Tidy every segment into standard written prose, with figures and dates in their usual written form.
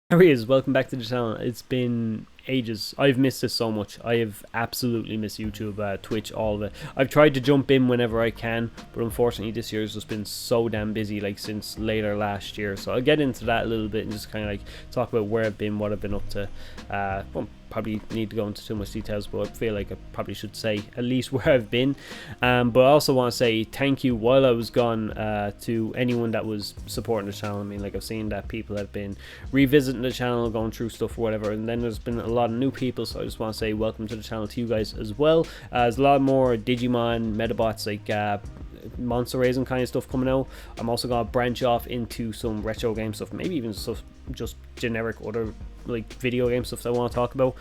Here he is, welcome back to the channel. It's been ages. I've missed this so much. I have absolutely missed YouTube, Twitch, all of it. I've tried to jump in whenever I can, but unfortunately this year has just been so damn busy, like since later last year. So I'll get into that a little bit and just kind of like talk about where I've been, what I've been up to. Well, probably need to go into too much details, but I feel like I probably should say at least where I've been. But I also want to say thank you while I was gone to anyone that was supporting the channel. I mean, like, I've seen that people have been revisiting the channel, going through stuff or whatever, and then there's been a lot of new people, so I just want to say welcome to the channel to you guys as well. There's a lot more Digimon Metabots, like monster raising kind of stuff coming out. I'm also gonna branch off into some retro game stuff, maybe even stuff just generic other like video game stuff that I want to talk about,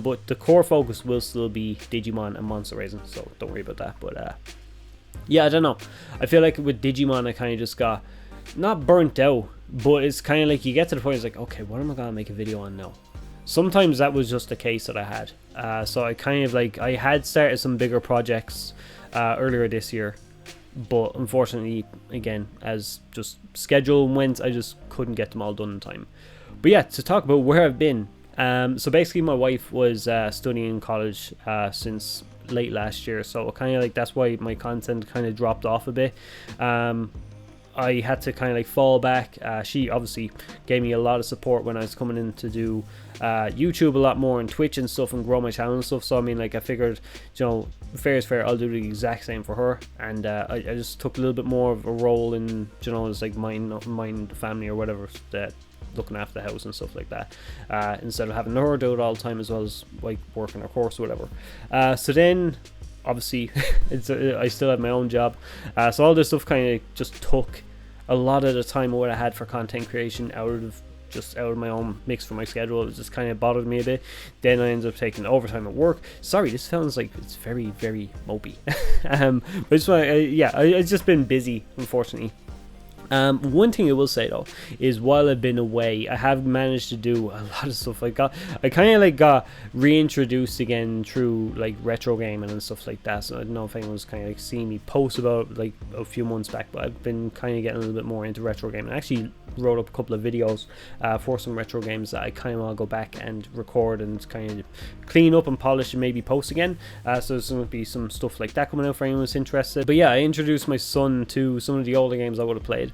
but the core focus will still be Digimon and monster raising, so don't worry about that. But yeah, I don't know, I feel like with Digimon I kind of just got not burnt out, but it's kind of like you get to the point, it's like, okay, what am I gonna make a video on now? Sometimes that was just the case that I had, so I kind of like, I had started some bigger projects earlier this year, but unfortunately, again, as just schedule went, I just couldn't get them all done in time. But yeah, to talk about where I've been, so basically my wife was studying in college since late last year, so kind of like that's why my content kind of dropped off a bit. I had to kind of like fall back. She obviously gave me a lot of support when I was coming in to do YouTube a lot more and Twitch and stuff and grow my channel and stuff. So I mean, like, I figured, you know, fair is fair, I'll do the exact same for her. And I just took a little bit more of a role in, you know, as like mine the family or whatever, that looking after the house and stuff like that, instead of having her do it all the time, as well as like working her course or whatever. So then obviously I still have my own job, so all this stuff kind of just took a lot of the time what I had for content creation out of my own mix for my schedule. It just kind of bothered me a bit. Then I ended up taking overtime at work. Sorry, this sounds like it's very, very mopey. But it's it's just been busy, unfortunately. One thing I will say though is, while I've been away, I have managed to do a lot of stuff. I kind of like got reintroduced again through like retro gaming and stuff like that. So I don't know if anyone's kind of like seen me post about like a few months back, but I've been kind of getting a little bit more into retro gaming. I actually wrote up a couple of videos for some retro games that I kind of want to go back and record and kind of clean up and polish and maybe post again. So there's going to be some stuff like that coming out for anyone who's interested. But yeah, I introduced my son to some of the older games I would have played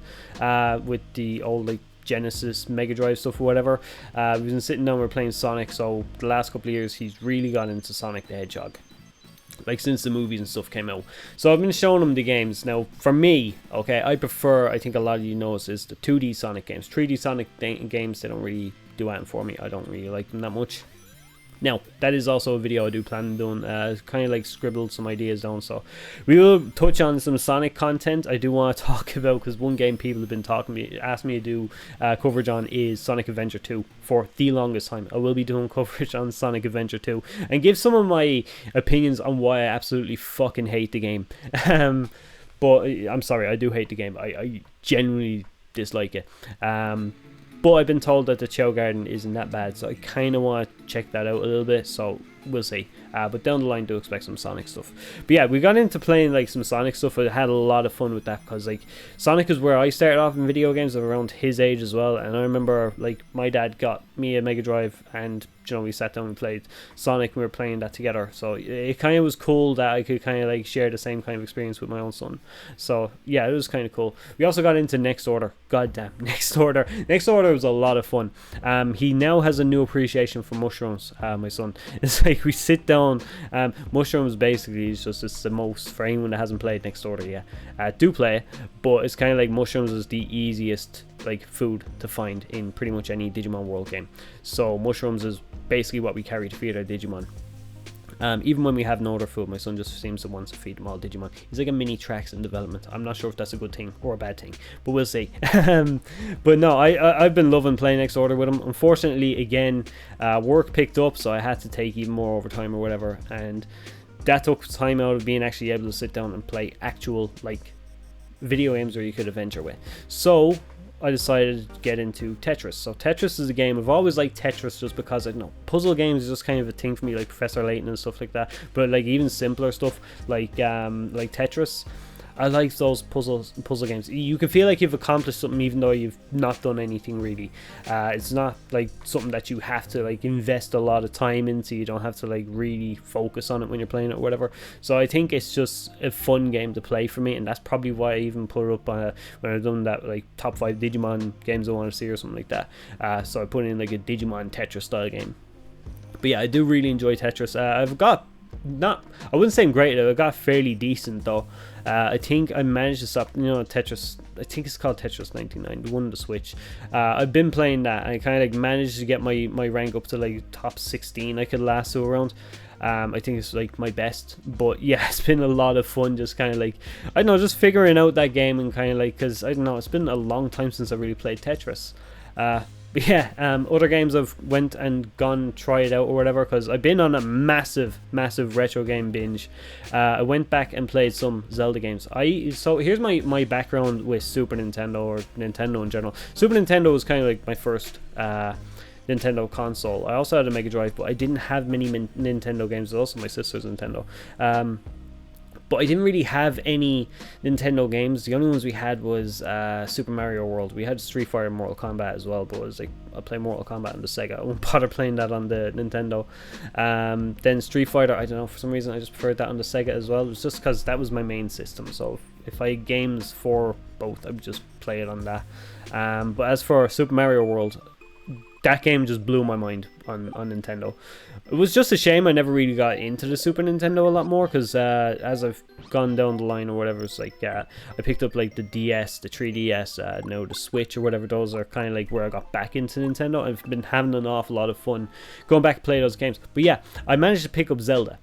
with the old like Genesis, Mega Drive stuff or whatever. We've been sitting down, we're playing Sonic, so the last couple of years he's really got into Sonic the Hedgehog, like since the movies and stuff came out. So I've been showing him the games. Now for me, okay, I prefer, I think a lot of you know, is the 2D Sonic games. 3D Sonic games, they don't really do anything for me. I don't really like them that much. Now, that is also a video I do plan on doing, kind of like scribbled some ideas down, so we will touch on some Sonic content I do want to talk about, because one game people have been asked me to do coverage on is Sonic Adventure 2 for the longest time. I will be doing coverage on Sonic Adventure 2 and give some of my opinions on why I absolutely fucking hate the game. But I'm sorry, I do hate the game. I genuinely dislike it. But I've been told that the Chow Garden isn't that bad, so I kind of want to check that out a little bit, so we'll see. But down the line, do expect some Sonic stuff. But yeah, we got into playing like some Sonic stuff. I had a lot of fun with that, because like Sonic is where I started off in video games, around his age as well. And I remember like my dad got me a Mega Drive, and you know, we sat down and played Sonic, and we were playing that together. So it kind of was cool that I could kind of like share the same kind of experience with my own son. So yeah, it was kind of cool. We also got into Next Order. Goddamn, Next Order. Next Order was a lot of fun. He now has a new appreciation for mushrooms, my son. It's like we sit down. Mushrooms basically is just, it's the most, for anyone that hasn't played Next Order yet, do play it, but it's kind of like mushrooms is the easiest like food to find in pretty much any Digimon World game. So mushrooms is basically what we carry to feed our Digimon. Even when we have no other food, my son just seems to want to feed them all Digimon. He's like a mini Trax in development. I'm not sure if that's a good thing or a bad thing, but we'll see. But no, I've been loving playing Next Order with him. Unfortunately, again, work picked up, so I had to take even more overtime or whatever, and that took time out of being actually able to sit down and play actual like video games where you could adventure with. So I decided to get into Tetris. So Tetris is a game, I've always liked Tetris just because, I don't know, puzzle games is just kind of a thing for me, like Professor Layton and stuff like that. But like even simpler stuff like Tetris, I like those puzzle games. You can feel like you've accomplished something even though you've not done anything really. It's not like something that you have to like invest a lot of time into. You don't have to like really focus on it when you're playing it or whatever. So I think it's just a fun game to play for me, and that's probably why I even put it up when I've done that like top 5 Digimon games I want to see or something like that. So I put in like a Digimon Tetris style game. But yeah, I do really enjoy Tetris. I've got I wouldn't say I'm great, I got fairly decent though. I think I managed to stop, Tetris, I think it's called Tetris 99, the one on the Switch. I've been playing that, and I kind of like managed to get my rank up to like top 16 I could lasso around. I think it's like my best, but yeah, it's been a lot of fun just kind of like, I don't know, just figuring out that game, and kind of like, because I don't know, it's been a long time since I really played Tetris. But yeah, other games I've went and gone try it out or whatever, because I've been on a massive retro game binge. I went back and played some Zelda games. So here's my background with Super Nintendo, or Nintendo in general. Super Nintendo was kind of like my first Nintendo console. I also had a Mega Drive, but I didn't have many Nintendo games. It was also my sister's Nintendo. But I didn't really have any Nintendo games. The only ones we had was Super Mario World. We had Street Fighter and Mortal Kombat as well, but it was like, I play Mortal Kombat on the Sega. I won't bother playing that on the Nintendo. Then Street Fighter, I don't know, for some reason I just preferred that on the Sega as well. It was just because that was my main system. So if I had games for both, I would just play it on that. But as for Super Mario World, that game just blew my mind on Nintendo. It was just a shame I never really got into the Super Nintendo a lot more, because as I've gone down the line or whatever, it's like I picked up like the DS, the 3DS, now the Switch or whatever. Those are kind of like where I got back into Nintendo. I've been having an awful lot of fun going back to play those games. But yeah, I managed to pick up Zelda.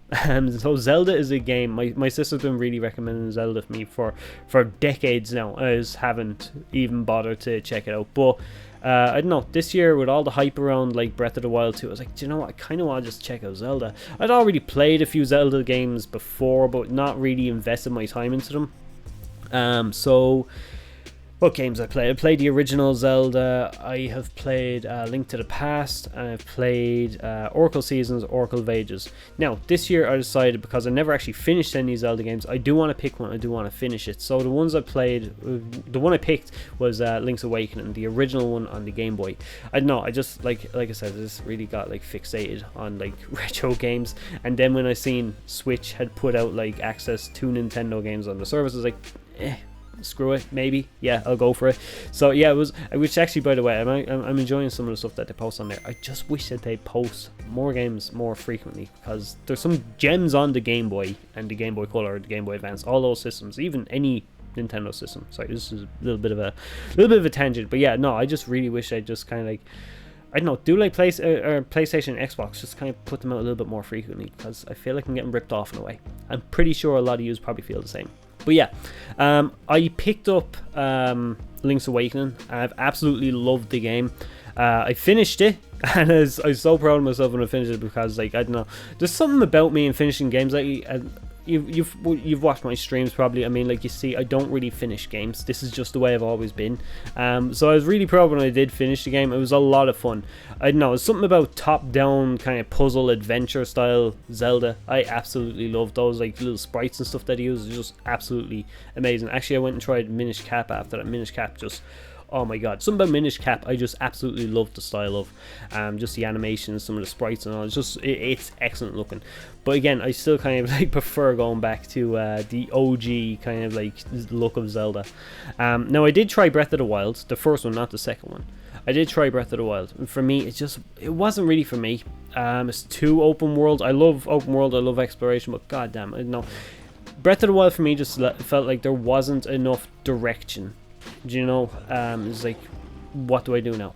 So Zelda is a game, my sister's been really recommending Zelda for me for decades now. I just haven't even bothered to check it out. But I don't know, this year with all the hype around like Breath of the Wild 2, I was like, do you know what, I kind of want to just check out Zelda. I'd already played a few Zelda games before, but not really invested my time into them. So what games I played? I played the original Zelda, I have played Link to the Past, and I've played Oracle Seasons, Oracle of Ages. Now, this year I decided, because I never actually finished any Zelda games, I do want to pick one, I do want to finish it. So the ones I played, the one I picked was Link's Awakening, the original one on the Game Boy. I don't know, I just, like I said, I just really got like fixated on like retro games. And then when I seen Switch had put out like access to Nintendo games on the service, I was like, screw it, maybe, yeah, I'll go for it. So yeah, it was, which actually, by the way, I'm enjoying some of the stuff that they post on there. I just wish that they post more games more frequently, because there's some gems on the Game Boy and the Game Boy Color, the Game Boy Advance, all those systems, even any Nintendo system. Sorry, this is a little bit of a tangent, but yeah, no, I just really wish I just kind of like, I don't know, do like PlayStation and Xbox, just kind of put them out a little bit more frequently, because I feel like I'm getting ripped off in a way. I'm pretty sure a lot of you probably feel the same. But yeah, I picked up Link's Awakening. I've absolutely loved the game. I finished it, and I was so proud of myself when I finished it, because like, I don't know, there's something about me in finishing games. Like, you've watched my streams probably. I mean, like, you see, I don't really finish games. This is just the way I've always been. So I was really proud when I did finish the game. It was a lot of fun. I don't know, it's something about top-down kind of puzzle adventure style Zelda. I absolutely love those like little sprites and stuff that he uses. Just absolutely amazing. Actually, I went and tried Minish Cap after that. Minish Cap just, oh my god, something about Minish Cap I just absolutely love the style of. Just the animations, some of the sprites and all. It's just, it's excellent looking. But again, I still kind of like prefer going back to the OG kind of like look of Zelda. Now I did try Breath of the Wild, the first one, not the second one. I did try Breath of the Wild, and for me, it wasn't really for me. It's too open world. I love open world, I love exploration, but goddamn, I don't know. Breath of the Wild for me just felt like there wasn't enough direction. Do you know? It's like, what do I do now?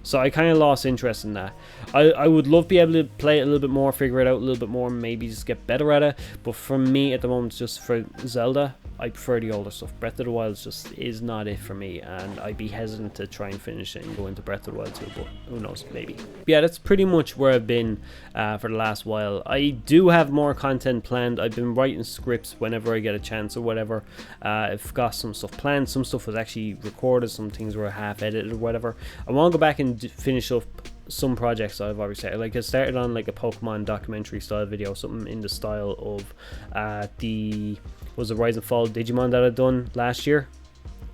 So I kind of lost interest in that. I would love to be able to play it a little bit more, figure it out a little bit more, maybe just get better at it. But for me at the moment, just for Zelda, I prefer the older stuff. Breath of the Wild just is not it for me, and I'd be hesitant to try and finish it and go into Breath of the Wild too, but who knows, maybe. But yeah, that's pretty much where I've been for the last while. I do have more content planned. I've been writing scripts whenever I get a chance or whatever. I've got some stuff planned. Some stuff was actually recorded, some things were half edited or whatever. I want to go back and finish up some projects I've already said. Like I started on like a Pokemon documentary style video, something in the style of the Rise and Fall Digimon that I'd done last year.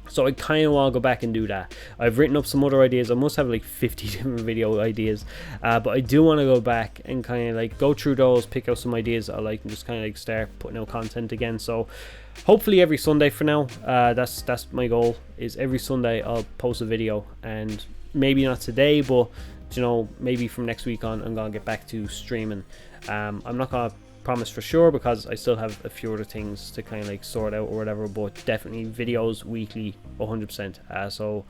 So I kind of want to go back and do that. I've written up some other ideas. I must have like 50 different video ideas, but I do want to go back and kind of like go through those, pick out some ideas I like, and just kind of like start putting out content again. So hopefully every Sunday for now. That's my goal, is every Sunday I'll post a video, and maybe not today, but you know, maybe from next week on I'm gonna get back to streaming. I'm not gonna promise for sure because I still have a few other things to kind of like sort out or whatever, but definitely videos weekly 100%. So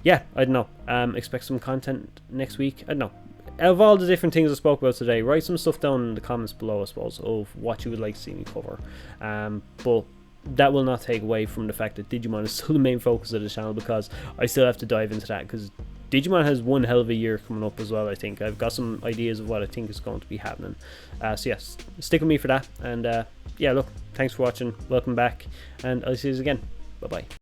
yeah, I don't know, expect some content next week. I don't know, of all the different things I spoke about today, write some stuff down in the comments below, I suppose, of what you would like to see me cover. But that will not take away from the fact that Digimon is still the main focus of the channel, because I still have to dive into that, because Digimon has one hell of a year coming up as well. I think I've got some ideas of what I think is going to be happening. So yes, stick with me for that. And yeah, look, thanks for watching, welcome back, and I'll see you again. Bye bye.